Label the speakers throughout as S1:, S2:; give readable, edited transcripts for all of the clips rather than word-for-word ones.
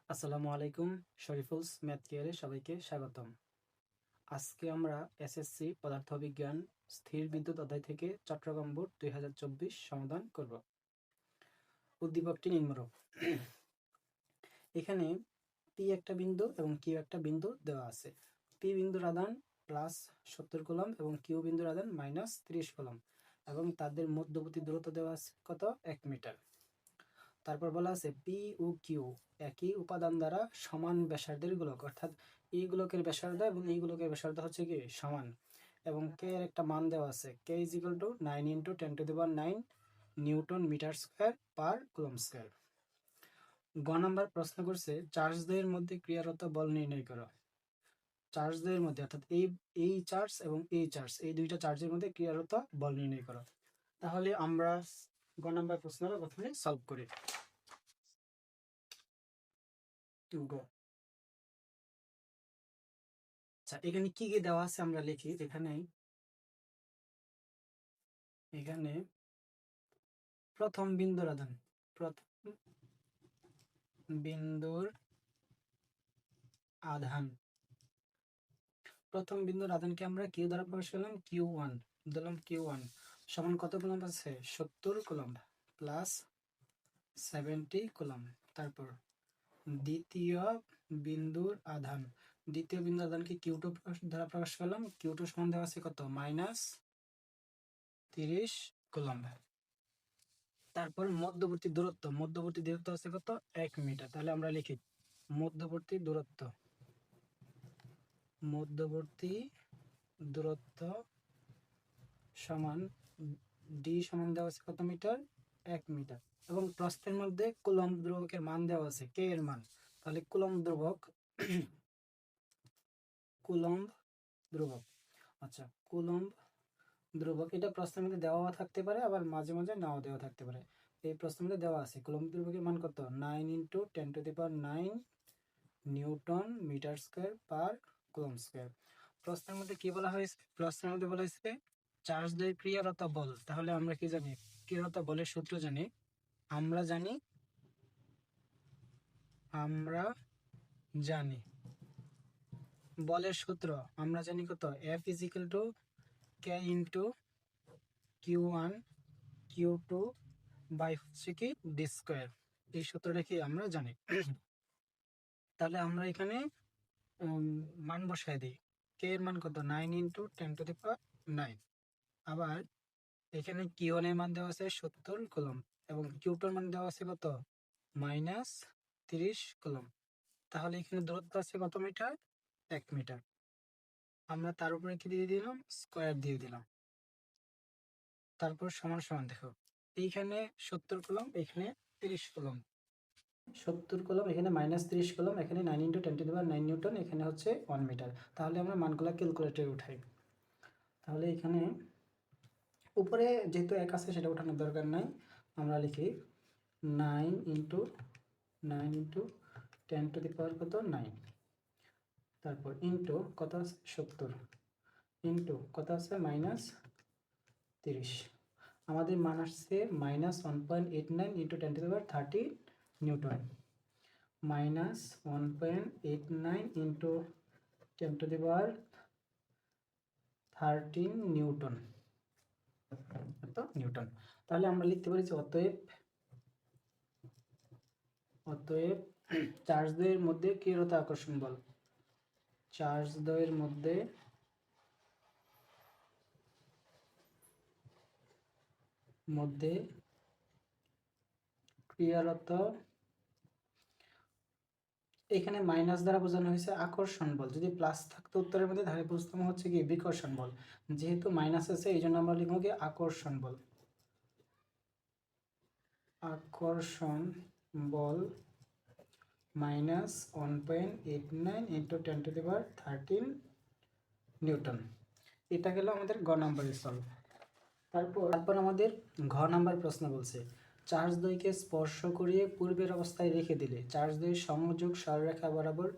S1: আসসালামু আলাইকুম। শরীফুলস ম্যাথ কেয়ারে সবাইকে স্বাগতম। আজকে আমরা এসএসসি পদার্থবিজ্ঞান স্থির বিদ্যুৎ অধ্যায় থেকে চট্টগ্রাম বোর্ড 2024 সমাধান করব। উদ্দীপকটি নিম্নরূপ। এখানে পি একটা বিন্দু এবং কিউ একটা বিন্দু দেওয়া আছে। পি বিন্দুর আধান +70 কুলম্ব এবং কিউ বিন্দুর আধান -30 কুলম্ব এবং তাদের মধ্যবর্তী দূরত্ব দেওয়া আছে কত? 1 মিটার। তারপর বলা আছে পি ও কিউ একই উপাদান দ্বারা সমান ব্যাসার্ধের গোলক, অর্থাৎ এই গোলকের ব্যাসার্ধ এবং এই গোলকের ব্যাসার্ধ হচ্ছে কি সমান, এবং কে এর একটা মান দেওয়া আছে, K is equal to 9 × 10⁹ newton metre square per coulomb square. গ নাম্বার প্রশ্ন করছে চার্জ দ্বয়ের মধ্যে ক্রিয়ারত বল নির্ণয় করো। চার্জ দ্বয়ের মধ্যে অর্থাৎ এই চার্জ এবং এই চার্জ, এই দুইটা চার্জের মধ্যে ক্রিয়ারত বল নির্ণয় করো। তাহলে আমরা গ নাম্বার প্রশ্নটা প্রথমে সলভ করি। আচ্ছা, এখানে কি কি দেওয়া আছে আমরা লিখি। এখানে প্রথম বিন্দুর আধান, প্রথম বিন্দুর আধান প্রথম বিন্দুর আধানকে আমরা কিউ দ্বারা প্রকাশ করলাম Q1, দিলাম Q1 সমান কত কুলম্ব আছে? 70 কুলম্ব প্লাস 70 কুলম্ব। তারপর দ্বিতীয় বিন্দুর আধানকে Q2 দ্বারা প্রকাশ করলাম। Q2 সমান দেওয়া আছে কত? -30 কুলম্ব। তারপর মধ্যবর্তী দূরত্ব আছে কত? 1 মিটার। তাহলে আমরা লিখি মধ্যবর্তী দূরত্ব সমান ডি সমান দেওয়া আছে কত মিটার? 1 মিটার। এবং প্রস্থের মধ্যে কুলম্ব ধ্রুবকের মান দেওয়া আছে, কে এর মান। তাহলে কুলম্ব ধ্রুবক আচ্ছা, কুলম্ব ধ্রুবক এটা প্রশ্নের মধ্যে দেওয়া থাকতে পারে, আবার মাঝে মাঝে নাও দেওয়া থাকতে পারে। এই প্রশ্নের মধ্যে দেওয়া আছে কুলম্ব ধ্রুবকের মান কত? 9 × 10⁹ newton metre square per coulomb square. প্রশ্নের মধ্যে কি বলা হয়েছে? প্রশ্নের মধ্যে বলা হয়েছে চার্জ দ্বয়ের ক্রিয়ারত বল। তাহলে আমরা কি জানি? ক্রিয়ারত বলের সূত্র জানি। আমরা জানি বলের সূত্র আমরা জানি কত? F = K × Q1 Q2 by হচ্ছে কি ডি স্কয়ার। এই সূত্রটা কি আমরা জানি। তাহলে আমরা এখানে মান বসায় দিই। কে এর মান কত? 9 × 10⁹। আবার এখানে Q1 এর মান দেওয়া আছে 70 কুলম্ব এবং Q2 এর মান দেওয়া আছে কত? -30 কুলম্ব। তাহলে এখানে দূরত্ব আছে কত মিটার? 1 মিটার। আমরা তার উপরে কি দিয়ে দিলাম? স্কয়ার দিয়ে দিলাম। তারপর সমান সমান দেখো, এইখানে 70 কুলম্ব, এখানে 30 কুলম্ব। 70 কুলম্ব, এখানে -30 কুলম্ব, এখানে 9 × 10⁹ নিউটন, এখানে হচ্ছে 1 মিটার। তাহলে আমরা মানগুলো ক্যালকুলেটরে উঠাই। তাহলে এখানে উপরে যেহেতু 1 আছে সেটা উঠানোর দরকার নাই, আমরা লিখি 9 × 10⁹ তারপর ইন্টু কত আছে? 70 ইন্টু কত আছে? -30। আমাদের মান আসছে -1.89 × 10⁻30 নিউটন। -1.89 × 10⁻13 নিউটন, এত নিউটন। তাহলে আমরা লিখতে পারি যে অতএব চার্জ দ্বয়ের মধ্যে ক্রিয়ারত আকর্ষণ বল, চার্জ দ্বয়ের মধ্যে ক্রিয়ারত, এখানে মাইনাস দ্বারা বোঝানো হয়েছে আকর্ষণ বল। যদি প্লাস থাকতো উত্তরের মধ্যে তাহলে বুঝতাম হচ্ছে কি বিকর্ষণ বল। যেহেতু মাইনাস আছে এই জন্য আমরা লিখবো কি আকর্ষণ বল। আকর্ষণ বল -1.89 × 10⁻13 নিউটন। এটা গেল আমাদের গ নাম্বারের সলভ। তারপর আমাদের ঘ নাম্বার প্রশ্ন বলছে চার্জ দ্বয়কে স্পর্শ করিয়ে পূর্বের অবস্থায় রেখে দিলে চার্জ দ্বয়ের সংযোগ সরলরেখা বরাবর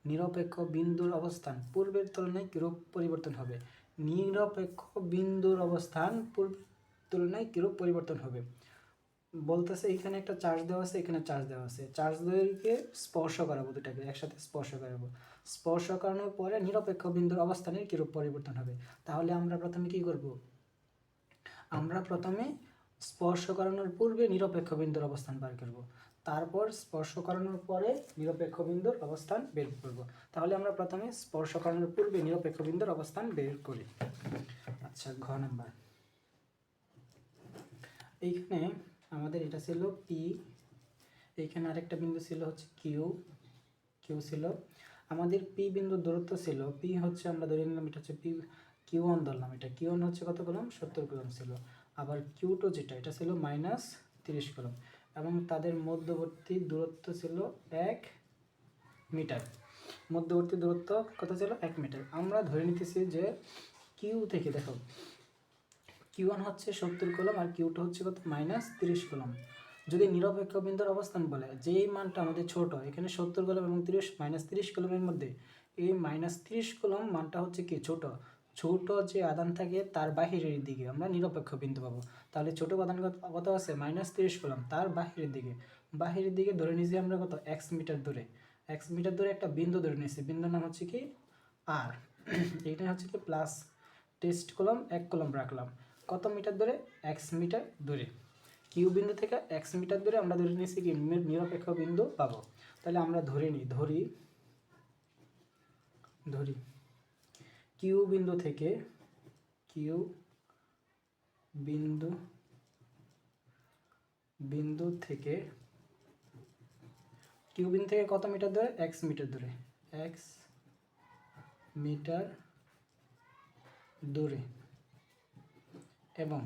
S1: নিরপেক্ষ বিন্দুর অবস্থান পূর্বের তুলনায় কিরূপ পরিবর্তন হবে। নিরপেক্ষ বিন্দুর অবস্থান পূর্বের তুলনায় কিরূপ পরিবর্তন হবে। বলতেছে এখানে একটা চার্জ দেওয়া আছে, এখানে চার্জ দেওয়া আছে, চার্জ দুইকে স্পর্শ করাবো, দুটাকে একসাথে স্পর্শ করাবো। স্পর্শ করানোর পরে নিরপেক্ষ বিন্দুর অবস্থানের কিরূপ পরিবর্তন হবে। তাহলে আমরা প্রথমে কি করব, আমরা প্রথমে স্পর্শ করানোর পূর্বে নিরপেক্ষ বিন্দুর অবস্থান বার করব, তারপর স্পর্শ করানোর পরে নিরপেক্ষ বিন্দুর অবস্থান বের করব। তাহলে আমরা প্রথমে স্পর্শ করানোর পূর্বে নিরপেক্ষ বিন্দুর অবস্থান বের করি। আচ্ছা, ঘ নাম্বার। এইখানে আমাদের এটা ছিল পি, এইখানে আরেকটা বিন্দু ছিল হচ্ছে কিউ, কিউ ছিল। আমাদের পি বিন্দুর দূরত্ব ছিল, পি হচ্ছে আমরা ধরে নিলাম এটা হচ্ছে পি, কিউ ওয়ান ধরলাম, এটা কিউ ওয়ান হচ্ছে কত কুলম্ব, 70 কুলম্ব ছিল। আবার কিউ টু যেটা, এটা ছিল -30 কুলম্ব, এবং তাদের মধ্যবর্তী দূরত্ব ছিল 1 মিটার। মধ্যবর্তী দূরত্ব কত ছিল, 1 মিটার। আমরা ধরে নিতেছি যে কিউ থেকে, দেখো কিউ ওয়ান হচ্ছে 70 কুলম্ব আর কিউ টু হচ্ছে কত, -30 কুলম্ব। যদি নিরপেক্ষ বিন্দুর অবস্থান বলে, যেই মানটা আমাদের ছোট, এখানে 70 কুলম্ব এবং 30 কুলম্বের মধ্যে এই -30 কুলম্ব মানটা হচ্ছে কি ছোট, ছোট যে আধান থাকে তার বাহিরের দিকে আমরা নিরপেক্ষ বিন্দু পাবো। তাহলে ছোট আধান কত আছে, -30 কুলম্ব, তার বাহিরের দিকে ধরে নিয়েছি আমরা কত, x মিটার দূরে, x মিটার দূরে একটা বিন্দু ধরে নিয়েছি, বিন্দুর নাম হচ্ছে কি আর। এইটা হচ্ছে কি প্লাস টেস্ট কুলম্ব, 1 কুলম্ব রাখলাম, কত মিটার দূরে, x মিটার দূরে। কিউ বিন্দু থেকে x মিটার দূরে আমরা ধরে নিয়েছি কি নিরপেক্ষ বিন্দু পাবো। তাহলে আমরা ধরি কিউ বিন্দু থেকে, কিউ বিন্দু থেকে কত মিটার দূরে, x মিটার দূরে, x মিটার দূরে। এবং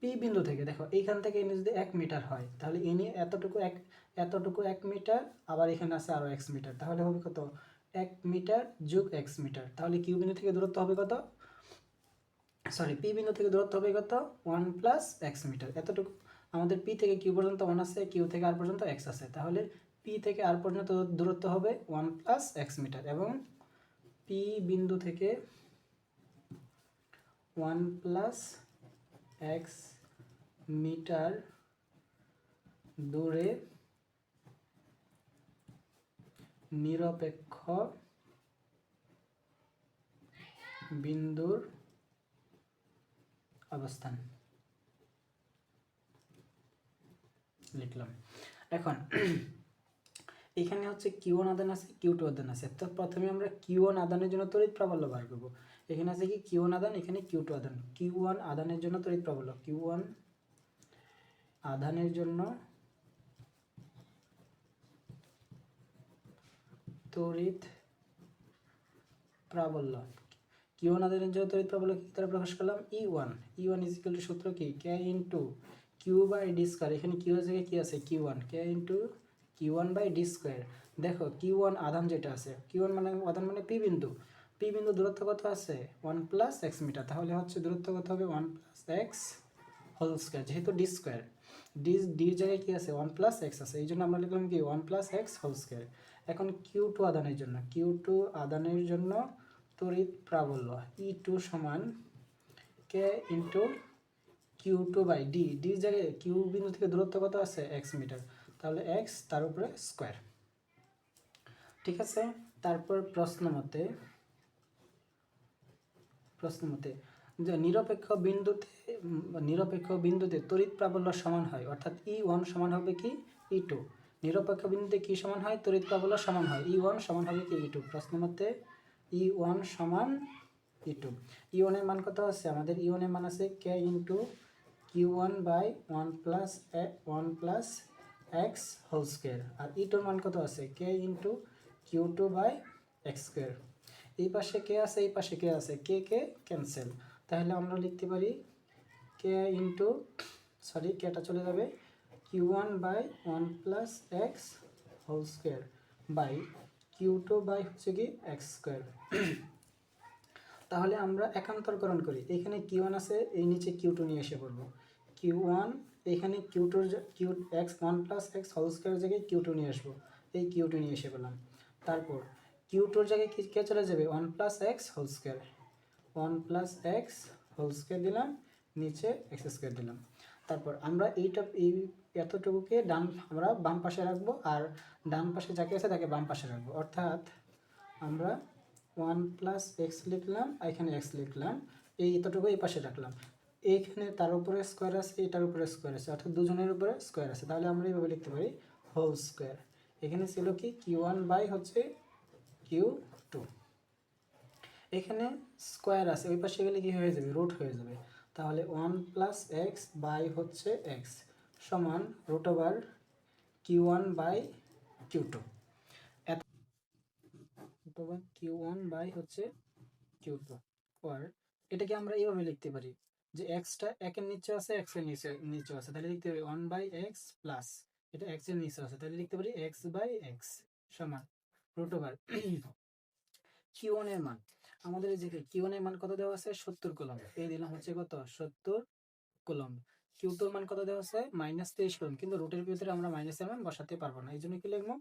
S1: পি বিন্দু থেকে, দেখো এইখান থেকে এনে যদি 1 মিটার হয়, তাহলে এনে এতটুকু 1 মিটার, আবার এখানে আছে আরও x মিটার, তাহলে হবে কত, 1 মিটার যোগ x মিটার। তাহলে কিউ বিন্দু থেকে দূরত্ব হবে কত, পি বিন্দু থেকে দূরত্ব হবে কত, 1 প্লাস x মিটার। এতটুকু আমাদের পি থেকে কিউ পর্যন্ত 1 আছে, কিউ থেকে আর পর্যন্ত x আছে, তাহলে পি থেকে আর পর্যন্ত দূরত্ব হবে 1 প্লাস x মিটার। এবং পি বিন্দু থেকে 1 প্লাস x মিটার দূরে নিরপেক্ষ বিন্দুর অবস্থান লিখলাম। এখন এখানে হচ্ছে কিউ ওয়ান আধান আছে, কিউ টু আধান আছে। তো প্রথমে আমরা কিউ ওয়ান আধানের জন্য তড়িৎ প্রাবল্য বার করব। এখানে আছে কি কিউ ওয়ান আধান, এখানে কিউ টু আধান। কিউ ওয়ান আধানের জন্য তড়িৎ প্রাবল্য, কিউ ওয়ান আধানের জন্য তড়িৎ প্রাবল্য, কিউ ওয়ান আধানের জন্য তড়িৎ প্রাবল্য কি দ্বারা প্রকাশ করলাম, E one is equal to সূত্র কি, K into Q by D square. এখানে কিউ এর জায়গায় কি আছে, Q one, K into Q one by D square. দেখো কিউ ওয়ান আধান যেটা আছে, কিউ ওয়ান মানে আধান মানে পি বিন্দু, পি বিন্দু দূরত্ব কত আছে, 1 প্লাস এক্স মিটার। তাহলে হচ্ছে দূরত্ব কত হবে, 1 প্লাস এক্স হোল স্কোয়ার, যেহেতু ডি স্কোয়ার, ডির জায়গায় কি আছে, 1 প্লাস এক্স আছে, এই জন্য আমরা লিখলাম কি 1 প্লাস এক্স হোল স্কোয়ার। এখন কিউ টু আধানের জন্য তড়িৎ প্রাবল্য ই টু সমান K into Q two by D, ডির জায়গায় কিউ বিন্দু থেকে দূরত্ব কত আছে, এক্স মিটার, তাহলে এক্স তার উপরে স্কোয়ার। ঠিক আছে। তারপর প্রশ্ন মতে যে নিরপেক্ষ বিন্দুতে তড়িৎ প্রাবল্য সমান হয়, অর্থাৎ ই ওয়ান সমান হবে কি ই টু। নিরপেক্ষ বিন্দুতে কি সমান হয়, তড়িৎ প্রাবল্য সমান হয়, ই ওয়ান সমান হবে কি ই টু। প্রশ্ন মতে ই ওয়ান সমান ই টু। ই ওয়ানের মান কত আছে আমাদের, ই ওয়ানের মান আছে K into Q one by 1 plus x whole square, আর ই টুর মান কত আছে, K into Q two by X square. এই পাশে কে আছে, এই পাশে কে আছে, কে ক্যান্সেল, তাহলে আমরা লিখতে পারি কে ইন্টু কেটা চলে যাবে, q one by 1 plus x whole square by q two by হচ্ছে কি এক্স স্কোয়ার। তাহলে আমরা একান্তরকরণ করি, এখানে কিউ ওয়ান আছে, এই নিচে কিউ টু নিয়ে এসে পড়বো, কিউ ওয়ান এখানে q x 1 plus x whole স্কোয়ারের জায়গায় কিউ টু নিয়ে আসবো, এই কিউ টু নিয়ে এসে পেলাম। তারপর কিউ টুর জায়গায় কে চলে যাবে, 1 plus x whole square, 1 plus x whole square দিলাম, নিচে এক্স স্কোয়ার দিলাম। তারপর আমরা এই এতটুকুকে আমরা বাম পাশে রাখবো, আর ডান পাশে যাকে আছে তাকে বাম পাশে রাখবো। অর্থাৎ আমরা 1 + x লিখলাম, এখানে x লিখলাম, এতটুকু এই পাশে রাখলাম। এইখানে তার উপরে স্কোয়ার আছে, এটার উপরে স্কোয়ার আছে, অর্থাৎ দুজনের উপরে স্কোয়ার আছে। তাহলে আমরা এইভাবে লিখতে পারি হোল স্কোয়ার। এখানে ছিল কি Q1/Q2, এখানে স্কোয়ার আছে, ওই পাশে গেলে কি হয়ে যাবে, রুট হয়ে যাবে। তাহলে 1 + x বাই হচ্ছে x সমান √Q1/Q2, Q1 Q2। আর এটাকে আমরা এইভাবে লিখতে পারি যে এক্সটা একের নিচে আছে, এক্স এর নিচে আছে, তাহলে লিখতে পারি 1/x প্লাস এটা এক্স এর নিচে আছে, তাহলে লিখতে পারি x/x সমান √Q1 এর মান। আমাদের এই যে Q1 এর মান কত দেওয়া আছে, 70 কুলম্ব। এই দিলাম হচ্ছে কত, 70 কুলম্ব। Q2 এর মান কত দেওয়া আছে, -30 কুলম্ব, কিন্তু রুটের ভিতরে আমরা মাইনাসের মান বসাতে পারবো না, এই জন্য কি লিখবো,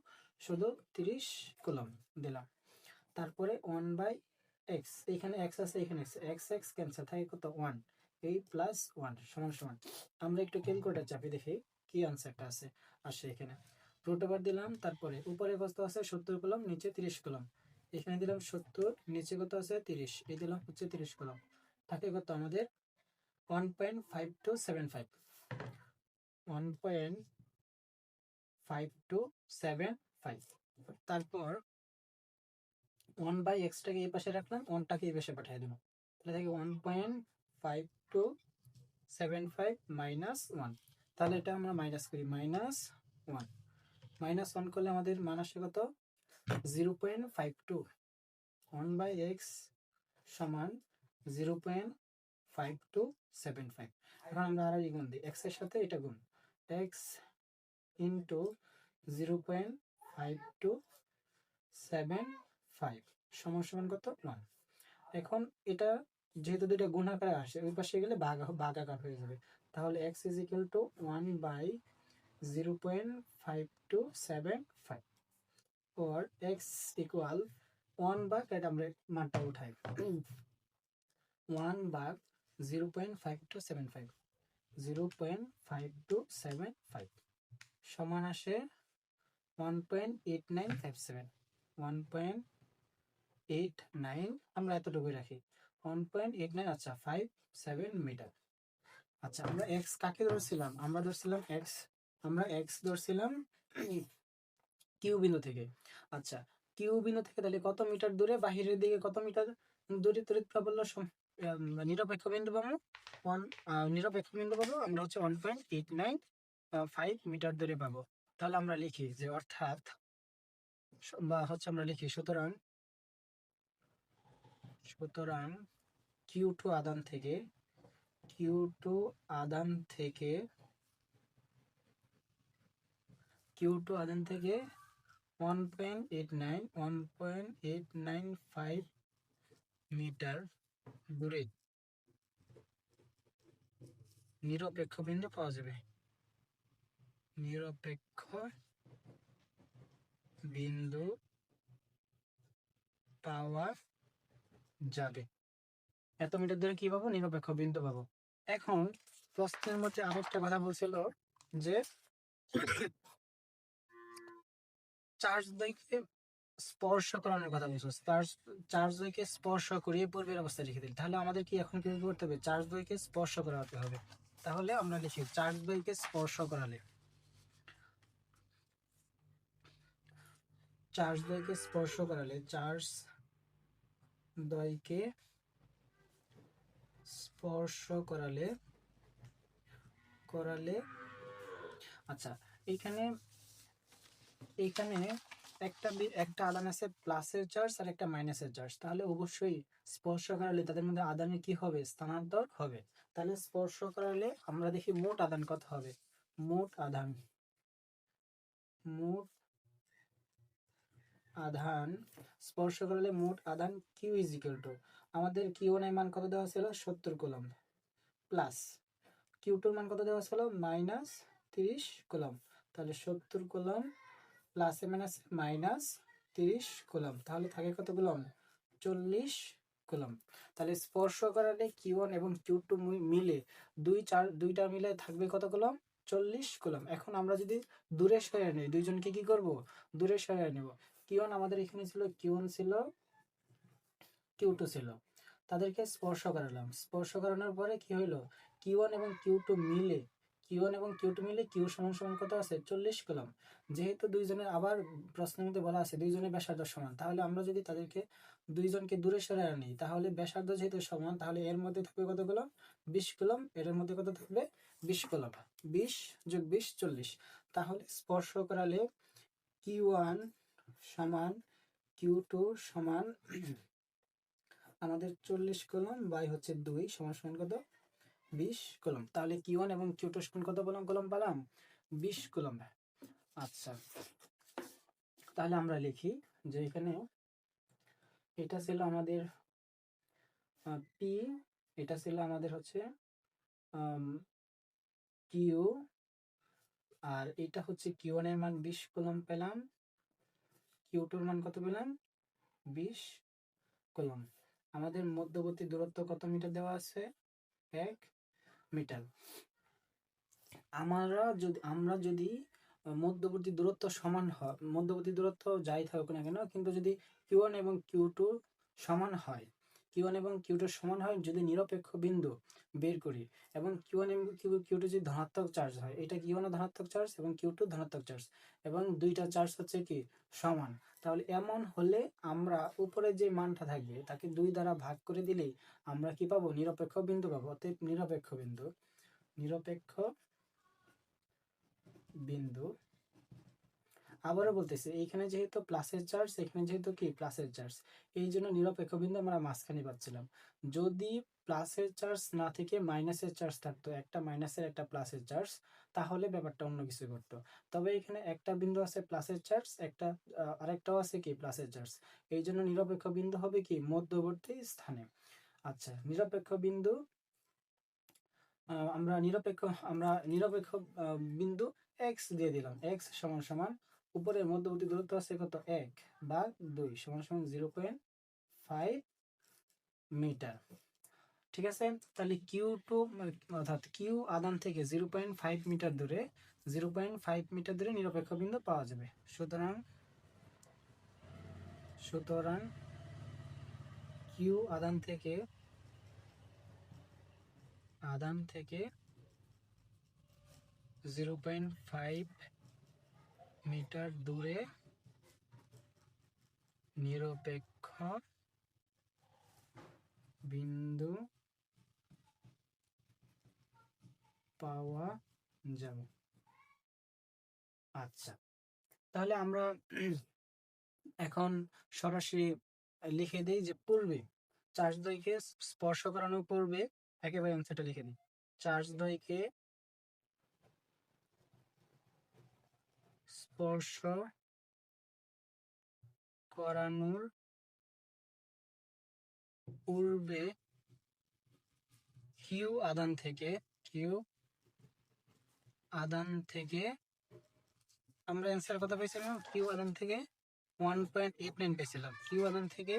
S1: শুধু 30 কুলম্ব দিলাম। তারপরে 1/x, এখানে x আছে, এখানে x ক্যান্সেল, থাকে কত 1, এই +1 সমান সমান। আমরা একটু ক্যালকুলেটর চাপি দেখি কি আনসারটা আসে এখানে। √ দিলাম, তারপরে উপরে কত আছে 70 কুলম্ব, নিচে 30 কুলম্ব। এখানে দিলাম 70, নিচে কত আছে 30, এই দিলাম হচ্ছে 30 কুলম্ব। থাকে কত আমাদের 1.5275, 1.5275। তারপর 1/x টাকে এই পাশে রাখলাম, 1টাকে এই পাশে পাঠিয়ে দেবো, তাহলে থাকে 1.5275 -1। তাহলে এটা আমরা মাইনাস করি, -1, -1 করলে আমাদের মান আসে কত, 0.52। 1/x সমান 0.5275। এখন আমরা আর গুণ দিই, x এর সাথে এটা গুণ, x ইন্টু 0.5275 সমান সমান কত, 1। এখন এটা যেহেতু দুইটা গুণ আকারে আসে, ওই পাশে গেলে ভাগ আকার হয়ে যাবে। তাহলে x = 1/0.5275 or x = 1 ভাগ, এটা আমরা মানটা উঠাই, 1/0.5275, 0.5275 সমান আসে 1.8957, 1.89, আমরা এতটুকুই রাখি, 1.89, আচ্ছা 57 মিটার। আচ্ছা আমরা x কাকে ধরছিলাম, আমরা ধরছিলাম x ধরছিলাম কিউ বিন্দু থেকে। আচ্ছা কিউ বিন্দু থেকে তাহলে কত মিটার দূরে, বাহিরের দিকে কত মিটার দূরে তড়িৎ প্রাবল্য নিরপেক্ষ বিন্দু পাবো, নিরপেক্ষ বিন্দু পাবো আমরা হচ্ছে 1.895 মিটার দূরে পাবো। তাহলে আমরা লিখি যে অর্থাৎ আমরা লিখি সুতরাং Q2 আদান থেকে 1.895 মিটার দূরে নিরপেক্ষ বিন্দু পাওয়া যাবে, নিরপেক্ষ বিন্দু পাওয়া যাবে। এত মিটার দূরে কি পাবো, নিরপেক্ষ বিন্দু পাবো। এখন প্রশ্নের মধ্যে আরেকটা কথা বলছিল যে চার্জ দ্বয়কে স্পর্শ করানোর কথা বলছো, চার্জ দ্বয়কে স্পর্শ করিয়ে পূর্বের অবস্থায় রেখে দিল। তাহলে আমাদের কি এখন কি করতে হবে, চার্জ দ্বয়কে স্পর্শ করাতে হবে। তাহলে আমরা লিখি চার্জ দ্বয়কে স্পর্শ করালে, চার্জ দ্বয়কে স্পর্শ করালে আচ্ছা এইখানে একটা আধান আছে প্লাসের চার্জ আর একটা মাইনাসের চার্জ, তাহলে অবশ্যই স্পর্শ করালে তাদের মধ্যে আধানের কি হবে, স্থানান্তর হবে। তাহলে স্পর্শ করালে আমরা দেখি মোট আধান কত হবে, মোট আধান স্পর্শ করালে মোট আধান Q = আমাদের Q1 এর মান কত দেওয়া ছিল, 70 কুলম্ব, প্লাস Q2 এর মান কত দেওয়া ছিল, -30 কুলম্ব। তাহলে 70 কুলম্ব প্লাসে মাইনাসে -30 কুলম্ব, তাহলে থাকে কত কুলম্ব, 40 কুলম্ব। তাহলে স্পর্শ করালে Q1 এবং Q2 মিলে দুইটা মিলে থাকবে কত কুলম্ব? 40 কুলম্ব। এখন আমরা যদি দূরে সরিয়ে নিই, দুইজনকে কি করব? দূরে সরিয়ে নেব। Q1 আমাদের এখানে ছিল, Q1 ছিল, Q2 ছিল, তাদেরকে স্পর্শ করালাম। স্পর্শ করানোর পরে কি হইলো? Q1 এবং Q2 মিলে Q সমান সমান কত আছে? 40 কুলম্ব। যেহেতু দুইজনের, আবার প্রশ্নের মধ্যে বলা আছে দুইজনের ব্যাসার্ধ সমান, তাহলে আমরা যদি তাদেরকে দুইজনকে দূরে সরিয়ে নিই, তাহলে ব্যাসার্ধ যেহেতু সমান, তাহলে এর মধ্যে থাকবে কত কুলম্ব? 20 কুলম্ব। এর মধ্যে কত থাকবে? 20 কুলম্ব। 20 যোগ 20 40। তাহলে স্পর্শ করালে Q1 সমান Q2 সমান আমাদের 40 কুলম্ব বাই হচ্ছে 2 সমান সমান কত? 20 কুলম্ব। তাহলে Q1 এবং Q2 সমান কত কুলম্ব পেলাম? 20 কুলম্ব। আচ্ছা, তাহলে আমরা লিখি যে এখানে এটা ছিল আমাদের P, এটা ছিল আমাদের হচ্ছে Q, আর এটা হচ্ছে Q1 এর মান 20 কুলম্ব পেলাম, Q2 এর মান কত পেলাম? 20 কুলম্ব। আমাদের মধ্যবর্তী দূরত্ব কত মিটার দেওয়া আছে? 1 মিটার। আমরা যদি মধ্যবর্তী দূরত্ব সমান হয়, মধ্যবর্তী দূরত্ব যাই থাকুক না কেন, কিন্তু যদি Q1 এবং Q2 সমান হয়, Q1 এবং Q2 সমান হয়, যদি নিরপেক্ষ বিন্দু বের করি, এবং Q1 এবং Q2 যদি ধনাত্মক চার্জ হয়, এটা Q1 ধনাত্মক চার্জ এবং Q2 ধনাত্মক চার্জ, এবং দুইটা চার্জ হচ্ছে কি সমান, তাহলে এমন হলে আমরা উপরে যে মানটা থাকবে তাকে 2 দ্বারা ভাগ করে দিলেই আমরা কি পাবো? নিরপেক্ষ বিন্দু পাবো। অতএব নিরপেক্ষ বিন্দু। আবারও বলতেছি, এইখানে যেহেতু প্লাসের চার্জ, এখানে যেহেতু কি প্লাসের চার্জ, এই জন্য নিরপেক্ষ বিন্দু আমরা মাঝখানে পাচ্ছিলাম। যদি প্লাসের চার্জ না থেকে মাইনাসের চার্জ থাকতো, একটা মাইনাসের একটা প্লাসের চার্জ, তাহলে ব্যাপারটা অন্য কিছু করতো। তবে এখানে একটা বিন্দু আছে প্লাসের চার্জ, আরেকটাও আছে কি প্লাসের চার্জ, এই জন্য নিরপেক্ষ বিন্দু হবে কি মধ্যবর্তী স্থানে। আচ্ছা, নিরপেক্ষ বিন্দু আমরা নিরপেক্ষ বিন্দু x দিয়ে দিলাম। x সমান সমান উপরের মধ্যবর্তী দূরত্ব আছে কত? 1 বা 2 সমান সমান 0.5 মিটার। ঠিক আছে, তাহলে Q2 অর্থাৎ Q আদান থেকে 0.5 মিটার দূরে, 0.5 মিটার দূরে নিরপেক্ষ বিন্দু পাওয়া যাবে। সুতরাং Q আদান থেকে 0.5 মিটার দূরে নিরপেক্ষ বিন্দু পাওয়া যাবে। আচ্ছা, তাহলে আমরা এখন সরাসরি লিখে দেই যে পূর্বে চার্জ দ্বয়কে স্পর্শ করানোর পূর্বে, একেবারে অ্যান্সারটা লিখে দিই। চার্জ দ্বয়কে স্পর্শ করানোর পূর্বে কিউ আদান থেকে আমরা অ্যান্সার কত পেয়েছিলাম? কিউ আদান থেকে 1.89 পেয়েছিলাম। কিউ আদান থেকে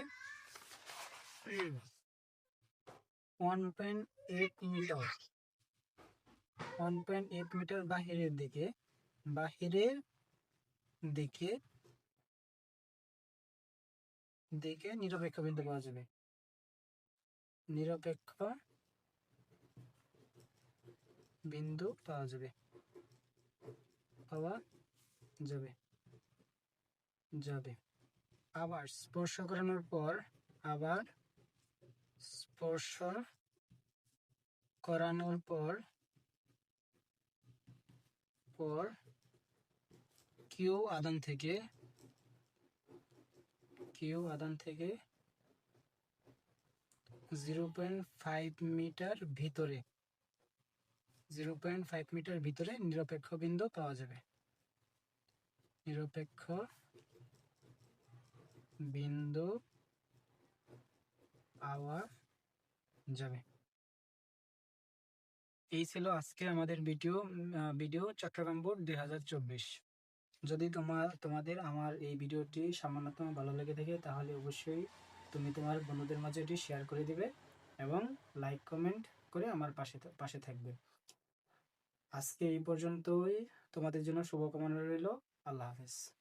S1: 1.8 মিটার বাহিরের দিকে নিরপেক্ষ বিন্দু পাওয়া যাবে। আবার স্পর্শ করানোর পর কিউ আদান থেকে 0.5 মিটার ভিতরে নিরপেক্ষ বিন্দু পাওয়া যাবে। এই ছিল আজকে আমাদের ভিডিও চট্টগ্রাম বোর্ড 2024। যদি তোমাদের আমার এই ভিডিওটি সামান্যতম ভালো লেগে থাকে, তাহলে অবশ্যই তুমি তোমার বন্ধুদের মাঝে এটি শেয়ার করে দিবে এবং লাইক কমেন্ট করে আমার পাশে থাকবে। আজকে এই পর্যন্তই, তোমাদের জন্য শুভকামনা রইল। আল্লাহ হাফেজ।